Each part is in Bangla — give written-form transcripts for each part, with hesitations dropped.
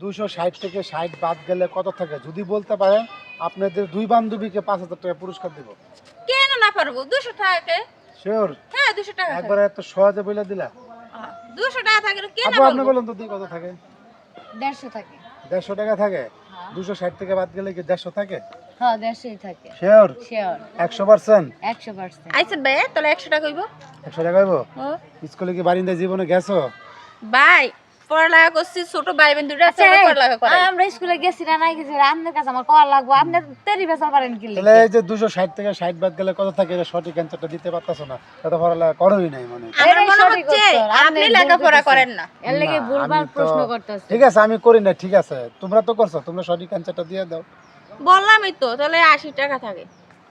260 থেকে 60 বাদ গেলে কত থাকে যদি বলতে পারেন আপনাদের দুই বান্ধবীকে 5000 টাকা পুরস্কার দেব। কেন না পারবো 200 টাকা। শিওর? হ্যাঁ 200 টাকা একবার এত সহজে বলে দিলা। 200 টাকা থাকে কেন আপু আপনি বলবো? বলেন তো কত থাকে? 150 থাকে। 150 টাকা থাকে? 260 থেকে বাদ গেলে কি 150 থাকে? হ্যাঁ 150 থাকে। শিওর? শিওর 100%? 100%। আইছে ভাই তাহলে 100 টাকা হইবো। 100 টাকা হইব? ও স্কুলে কি বারিন্দা জীবনে গেছো? ভাই পড়ালেখা করছি ছোট ভাই বোন দুটো আছে পড়ালেখা করে। আমরা স্কুলে গেছি না নাই গেছি আপনার কাছে আমার কল লাগবো আপনি তেরি বেচাল পারেন কি তাহলে এই যে 260 থেকে 60 বাদ গেলে কত থাকে এটা সঠিক অ্যানসারটা দিতে পারতাছো না। এটা পড়ালেখা করোই নাই মানে। আমার মনে সঠিক হচ্ছে উত্তর, আপনি ভুল লেখাপড়া করতেছেন। করেন না। এর লাগি না, ভুলভাল আমি তো- প্রশ্ন করতেছে। ঠিক আছে আমি করি না, ঠিক আছে তোমরা তো করছো, তোমরা সঠিক অ্যানসারটা দিয়ে দাও। বললামই তো তাহলে 80 টাকা থাকে।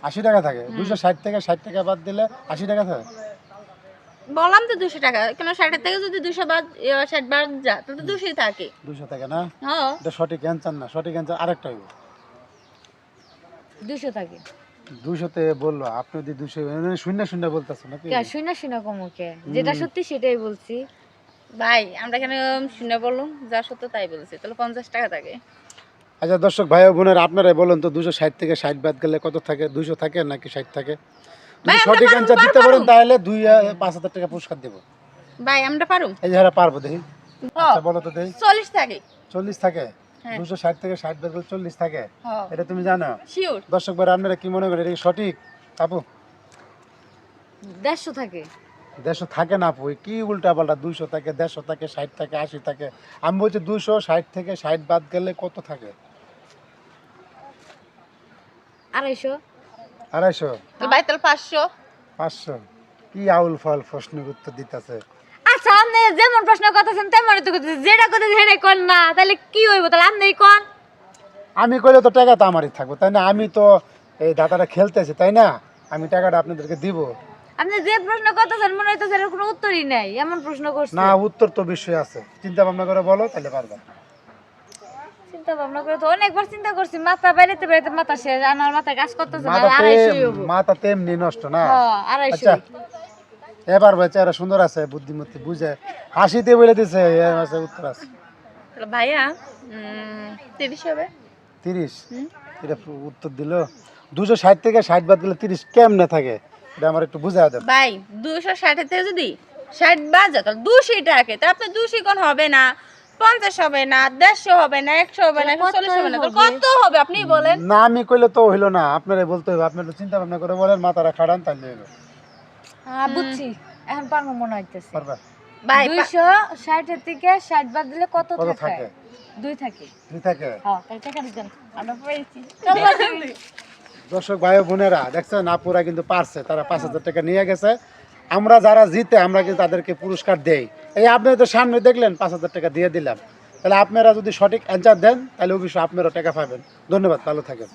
80 টাকা থাকে? 260 থেকে 60 টাকা বাদ দিলে 80 টাকা থাকে? বললাম তো 200 টাকা কেন 60 থেকে যদি 200 বাদ 60 বাদ যা তাহলে 200 থাকে। 200 টাকা না? হ্যাঁ এটা সঠিক অ্যানসার না, সঠিক অ্যানসার আরেকটা হইব। 200 থাকে। 200 তে বললো আপনি যদি 200 শূন্য শূন্য বলতেছো নাকি? কে শুনা শুনা কমুকে যেটা সত্যি সেটাই বলছি। ভাই আমরা কেন শুনে বললাম যা সত্য তাই বলেছি তাহলে 50 টাকা থাকে। আচ্ছা দর্শক ভাই ও বোনেরা আপনারাই বলুন তো 260 থেকে 60 বাদ গেলে কত থাকে? 200 থাকে নাকি 60 থাকে? যদি ভাই, আমরা সঠিক পারবো, অ্যানসার দিতে পারবো। পারেন তাহলে 5000 টাকা পুরস্কার দেব। ভাই আমরা পারুম। এই যে হারা পারবো দেখি। আচ্ছা বলো তো দেখি। 40 থাকে। 40 থাকে? হ্যাঁ। 260 থেকে 60 বাদ গেলে 40 থাকে? হ্যাঁ এটা তুমি জানো? শিওর। দর্শক ভাই আপনারা কি মনে করেন এটা কি সঠিক? আপু 150 থাকে। 150 থাকে না আপু, কি উল্টা পাল্টা? 200 থাকে, 150 থাকে, 60 থাকে, 80 থাকে। আমি বলছি 260 থেকে 60 বাদ গেলে কত থাকে? 250। 250? তো ভাই তাহলে 500। 500? কি আউল ফাল প্রশ্নের উত্তর দিতেছে। আচ্ছা আপনি যেমন প্রশ্ন করতেছেন তেমনই তো করতেছেন যেটা করতে সেটা কোন না তাহলে কি হইব তাহলে আপনি কোন। আমি কইলে তো টাকা তো আমারই থাকবো তাই না? আমি তো এই দাদাটা খেলতেছি তাই না? আমি টাকাটা আপনাদেরকে দিব। আপনি যে প্রশ্ন করতেছেন মনে হইতেছে এর কোনো উত্তরই নাই এমন প্রশ্ন করছেন। না উত্তর তো বিষয় আছে, চিন্তা ভাবনা করে বলো তাহলে পারবা। চিন্তা ভাবনা করে তো অনেকবার চিন্তা করছি মাথা বাইরেতে বাইরেতে মাথা শেষ আমার মাথা কাজ করতেছে না। মাথা 250 হইব। মাথা তেমনি নষ্ট না? হ্যাঁ 250। আচ্ছা এবার বেচারা সুন্দর আছে, বুদ্ধিমতী বুঝে হাসিতে বলে দিছে এর মাঝে উত্তর আছে। তাহলে ভাইয়া 30 হবে। 30? এটা উত্তর দিল। 260 থেকে 60 বাদ দিলে 30 কেমনে থাকে এটা আমার একটু বুঝায় দেন। ভাই 260 থেকে যদি 60 বাদ যায় তাহলে 200 টাকা তা আপনি 200 কোন হবে না 50 হবে না 150 হবে না 100 হবে না 140 হবে না তাহলে কত হবে আপনি বলেন। না আমি কইলে তো হইলো না, আপনারাই বলতে হবে। আপনি একটু চিন্তা ভাবনা করে বলেন, মাথাটা খাড়ান তাহলে হইলো। হ্যাঁ বুঝছি এখন পারবো মনে হইতেছে। পারবা? ভাই 260 এর থেকে 60 বাদ দিলে কত কত থাকে? থাকে? 2 থাকে। 2 থাকে? হ্যাঁ তাহলে টাকা দিবেন আমরা পেয়েছি। দর্শক ভাই ও বোনেরা দেখছেন আপুরা কিন্তু পারছে, তারা 5000 টাকা নিয়ে গেছে। আমরা যারা জিতে আমরা কিন্তু তাদেরকে পুরস্কার দেই। এই আপনারা তো সামনে দেখলেন 5000 টাকা দিয়ে দিলাম। তাহলে আপনারা যদি সঠিক অ্যান্সার দেন তাহলে অবশ্যই আপনারা টাকা পাবেন। ধন্যবাদ, ভালো থাকেন।